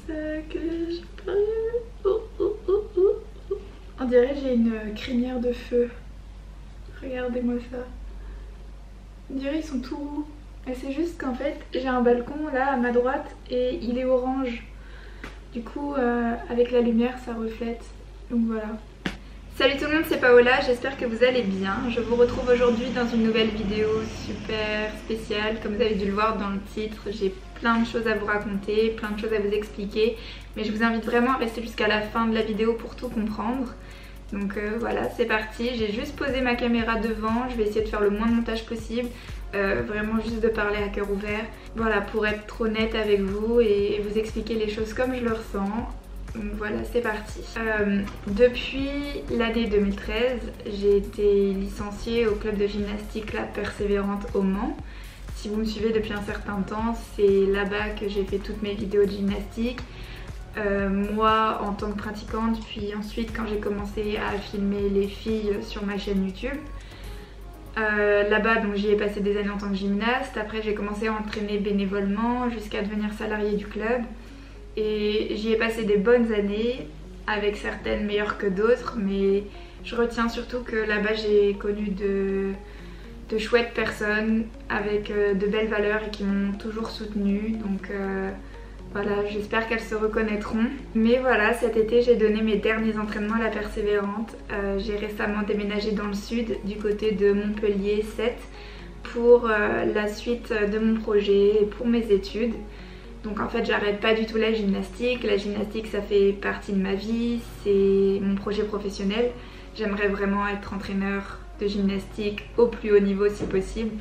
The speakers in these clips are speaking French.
ça que je peux... Oh, oh, oh, oh, oh. On dirait que j'ai une crinière de feu. Regardez-moi ça. On dirait qu'ils sont tout roux. Et c'est juste qu'en fait j'ai un balcon là à ma droite et il est orange. Du coup avec la lumière ça reflète. Donc voilà. Salut tout le monde, c'est Paola, j'espère que vous allez bien. Je vous retrouve aujourd'hui dans une nouvelle vidéo super spéciale. Comme vous avez dû le voir dans le titre, j'ai plein de choses à vous raconter, plein de choses à vous expliquer. Mais je vous invite vraiment à rester jusqu'à la fin de la vidéo pour tout comprendre. Donc voilà, c'est parti. J'ai juste posé ma caméra devant, je vais essayer de faire le moins de montage possible. Vraiment juste de parler à cœur ouvert. Voilà, pour être honnête avec vous et vous expliquer les choses comme je le ressens. Donc voilà, c'est parti. Depuis l'année 2013, j'ai été licenciée au club de gymnastique La Persévérante au Mans. Si vous me suivez depuis un certain temps, c'est là-bas que j'ai fait toutes mes vidéos de gymnastique. Moi en tant que pratiquante, puis ensuite quand j'ai commencé à filmer les filles sur ma chaîne YouTube. Là-bas donc j'y ai passé des années en tant que gymnaste. Après j'ai commencé à entraîner bénévolement jusqu'à devenir salariée du club. Et j'y ai passé des bonnes années, avec certaines meilleures que d'autres, mais je retiens surtout que là-bas j'ai connu de chouettes personnes avec de belles valeurs et qui m'ont toujours soutenue. Donc voilà, j'espère qu'elles se reconnaîtront. Mais voilà, cet été j'ai donné mes derniers entraînements à La Persévérante. J'ai récemment déménagé dans le sud, du côté de Montpellier 7, pour la suite de mon projet et pour mes études. Donc en fait j'arrête pas du tout la gymnastique. La gymnastique ça fait partie de ma vie, c'est mon projet professionnel. J'aimerais vraiment être entraîneur de gymnastique au plus haut niveau si possible.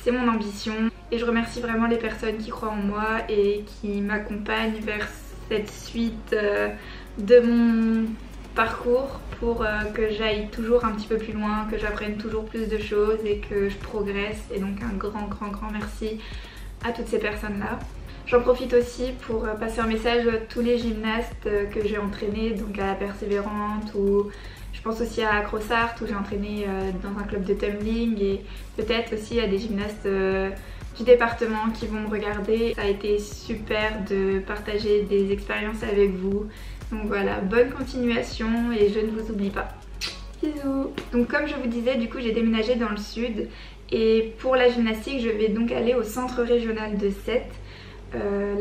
C'est mon ambition et je remercie vraiment les personnes qui croient en moi et qui m'accompagnent vers cette suite de mon parcours pour que j'aille toujours un petit peu plus loin, que j'apprenne toujours plus de choses et que je progresse. Et donc un grand merci à toutes ces personnes là. J'en profite aussi pour passer un message à tous les gymnastes que j'ai entraînés, donc à La Persévérante, ou je pense aussi à Crossart où j'ai entraîné dans un club de tumbling, et peut-être aussi à des gymnastes du département qui vont me regarder. Ça a été super de partager des expériences avec vous. Donc voilà, bonne continuation et je ne vous oublie pas. Bisous. Donc comme je vous disais, du coup j'ai déménagé dans le sud et pour la gymnastique je vais donc aller au centre régional de Sète.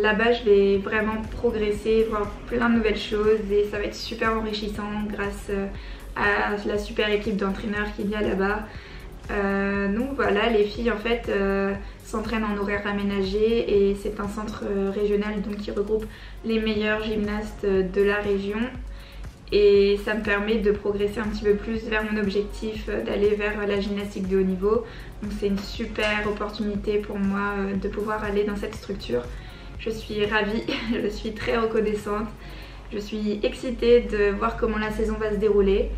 Là-bas je vais vraiment progresser, voir plein de nouvelles choses et ça va être super enrichissant grâce à la super équipe d'entraîneurs qu'il y a là-bas. Donc voilà, les filles en fait s'entraînent en horaire aménagé et c'est un centre régional donc qui regroupe les meilleurs gymnastes de la région. Et ça me permet de progresser un petit peu plus vers mon objectif d'aller vers la gymnastique de haut niveau. Donc c'est une super opportunité pour moi de pouvoir aller dans cette structure. Je suis ravie, je suis très reconnaissante. Je suis excitée de voir comment la saison va se dérouler.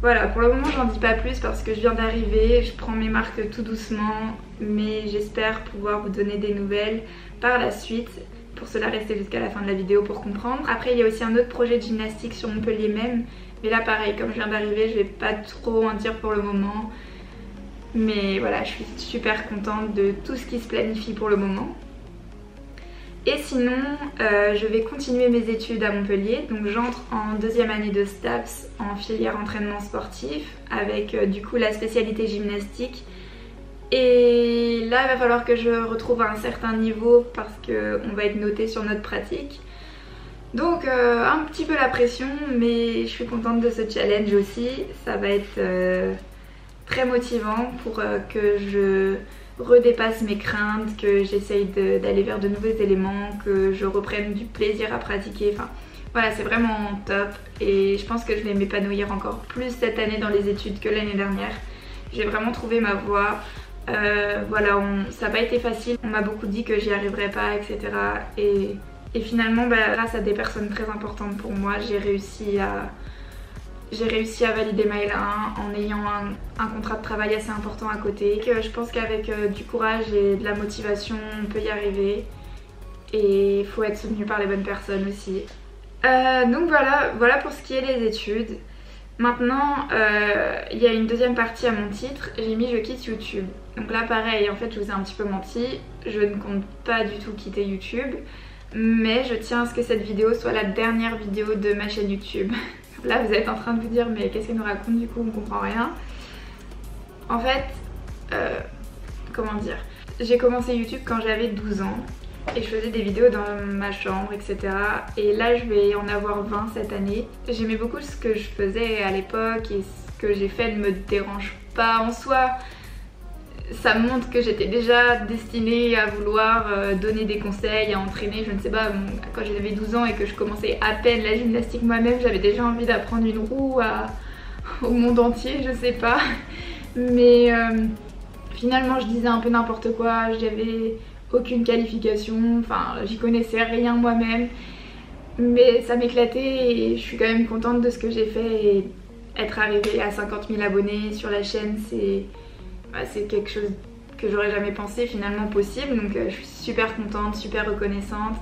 Voilà, pour le moment j'en dis pas plus parce que je viens d'arriver, je prends mes marques tout doucement. Mais j'espère pouvoir vous donner des nouvelles par la suite. Pour cela, restez jusqu'à la fin de la vidéo pour comprendre. Après il y a aussi un autre projet de gymnastique sur Montpellier même. Mais là pareil, comme je viens d'arriver, je vais pas trop en dire pour le moment. Mais voilà, je suis super contente de tout ce qui se planifie pour le moment. Et sinon, je vais continuer mes études à Montpellier. Donc j'entre en deuxième année de STAPS en filière entraînement sportif avec du coup la spécialité gymnastique. Et là il va falloir que je retrouve un certain niveau parce qu'on va être noté sur notre pratique. Donc un petit peu la pression, mais je suis contente de ce challenge aussi. Ça va être très motivant pour que je redépasse mes craintes, que j'essaye d'aller vers de nouveaux éléments, que je reprenne du plaisir à pratiquer. Enfin voilà, c'est vraiment top et je pense que je vais m'épanouir encore plus cette année dans les études que l'année dernière. J'ai vraiment trouvé ma voie. Voilà, ça n'a pas été facile, on m'a beaucoup dit que j'y arriverais pas, etc. Et finalement, grâce à des personnes très importantes pour moi, j'ai réussi à valider ma L1 en ayant un contrat de travail assez important à côté. Je pense qu'avec du courage et de la motivation, on peut y arriver. Et il faut être soutenu par les bonnes personnes aussi. Donc voilà pour ce qui est des études. Maintenant, il y a une deuxième partie à mon titre, j'ai mis je quitte YouTube. Donc là pareil, en fait je vous ai un petit peu menti, je ne compte pas du tout quitter YouTube. mais je tiens à ce que cette vidéo soit la dernière vidéo de ma chaîne YouTube. Là vous êtes en train de vous dire mais qu'est-ce qu'elle nous raconte, du coup on comprend rien. En fait, comment dire, j'ai commencé YouTube quand j'avais 12 ans et je faisais des vidéos dans ma chambre, etc. Et là je vais en avoir 20 cette année. J'aimais beaucoup ce que je faisais à l'époque et ce que j'ai fait ne me dérange pas en soi. Ça montre que j'étais déjà destinée à vouloir donner des conseils, à entraîner, je ne sais pas, quand j'avais 12 ans et que je commençais à peine la gymnastique moi-même, j'avais déjà envie d'apprendre une roue au monde entier, je sais pas. Mais finalement je disais un peu n'importe quoi, j'avais aucune qualification, enfin j'y connaissais rien moi-même. Mais ça m'éclatait et je suis quand même contente de ce que j'ai fait, et être arrivée à 50 000 abonnés sur la chaîne, c'est quelque chose que j'aurais jamais pensé finalement possible, donc je suis super contente, super reconnaissante.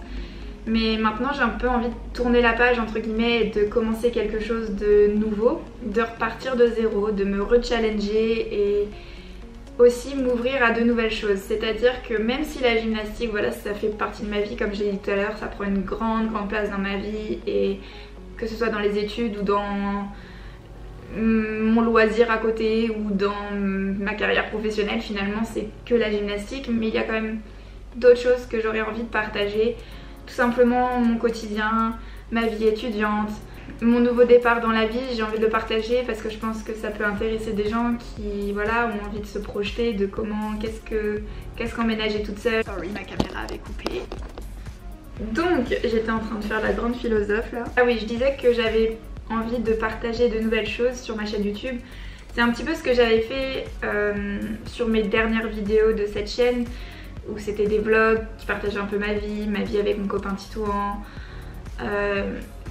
Mais maintenant j'ai un peu envie de tourner la page entre guillemets et de commencer quelque chose de nouveau, de repartir de zéro, de me rechallenger et aussi m'ouvrir à de nouvelles choses. C'est-à-dire que même si la gymnastique, voilà, ça fait partie de ma vie, comme j'ai dit tout à l'heure, ça prend une grande place dans ma vie, et que ce soit dans les études ou dans mon loisir à côté ou dans ma carrière professionnelle, finalement c'est que la gymnastique, mais il y a quand même d'autres choses que j'aurais envie de partager, tout simplement mon quotidien, ma vie étudiante, mon nouveau départ dans la vie. J'ai envie de le partager parce que je pense que ça peut intéresser des gens qui, voilà, ont envie de se projeter, de comment, qu'est-ce qu'emménager toute seule. Sorry, ma caméra avait coupé. Donc j'étais en train de faire la grande philosophe là. Ah oui, je disais que j'avais envie de partager de nouvelles choses sur ma chaîne YouTube. C'est un petit peu ce que j'avais fait sur mes dernières vidéos de cette chaîne, où c'était des vlogs qui partageaient un peu ma vie avec mon copain Titouan,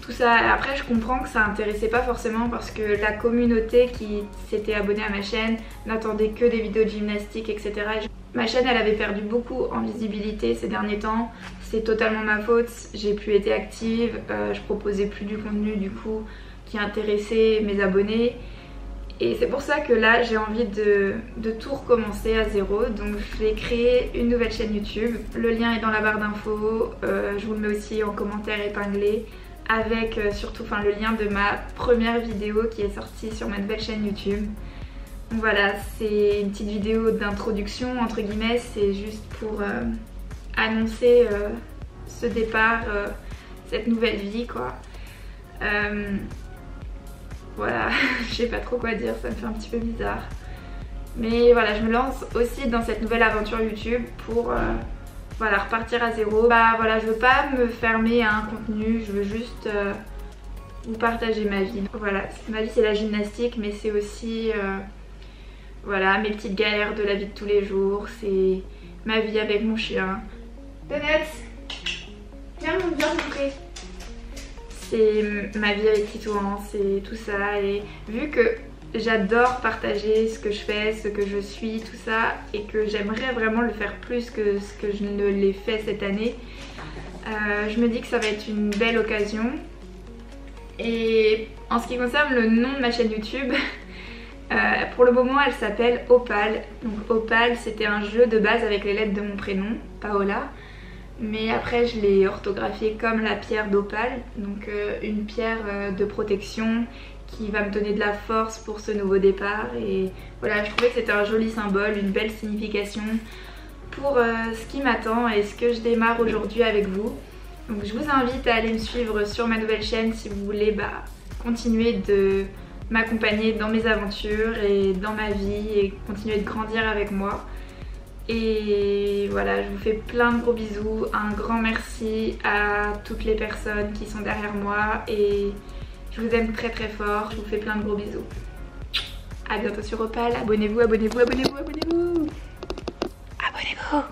tout ça. Après je comprends que ça intéressait pas forcément parce que la communauté qui s'était abonnée à ma chaîne n'attendait que des vidéos de gymnastique, etc. Ma chaîne elle avait perdu beaucoup en visibilité ces derniers temps, c'est totalement ma faute, j'ai plus été active, je proposais plus du contenu du coup qui intéressait mes abonnés, et c'est pour ça que là j'ai envie de tout recommencer à zéro. Donc je vais créer une nouvelle chaîne YouTube, le lien est dans la barre d'infos, je vous le mets aussi en commentaire épinglé, avec surtout le lien de ma première vidéo qui est sortie sur ma nouvelle chaîne YouTube. Donc voilà, c'est une petite vidéo d'introduction entre guillemets, c'est juste pour annoncer ce départ, cette nouvelle vie quoi. Voilà, je sais pas trop quoi dire, ça me fait un petit peu bizarre. Mais voilà, je me lance aussi dans cette nouvelle aventure YouTube pour voilà, repartir à zéro. Bah voilà, je veux pas me fermer à un contenu, je veux juste vous partager ma vie. Voilà, ma vie c'est la gymnastique, mais c'est aussi voilà, mes petites galères de la vie de tous les jours, c'est ma vie avec mon chien. Donut, viens montrer. C'est ma vie avec Titouan, c'est tout ça. Et vu que j'adore partager ce que je fais, ce que je suis, tout ça, et que j'aimerais vraiment le faire plus que ce que je ne l'ai fait cette année, je me dis que ça va être une belle occasion. Et en ce qui concerne le nom de ma chaîne YouTube, pour le moment elle s'appelle Opal. Donc Opal c'était un jeu de base avec les lettres de mon prénom, Paola. Mais après je l'ai orthographié comme la pierre d'Opal, donc une pierre de protection qui va me donner de la force pour ce nouveau départ. Et voilà, je trouvais que c'était un joli symbole, une belle signification pour ce qui m'attend et ce que je démarre aujourd'hui avec vous. Donc je vous invite à aller me suivre sur ma nouvelle chaîne si vous voulez continuer de m'accompagner dans mes aventures et dans ma vie et continuer de grandir avec moi. Et voilà, je vous fais plein de gros bisous, un grand merci à toutes les personnes qui sont derrière moi et je vous aime très très fort, je vous fais plein de gros bisous. A bientôt sur Opal, abonnez-vous, abonnez-vous, abonnez-vous, abonnez-vous. Abonnez-vous.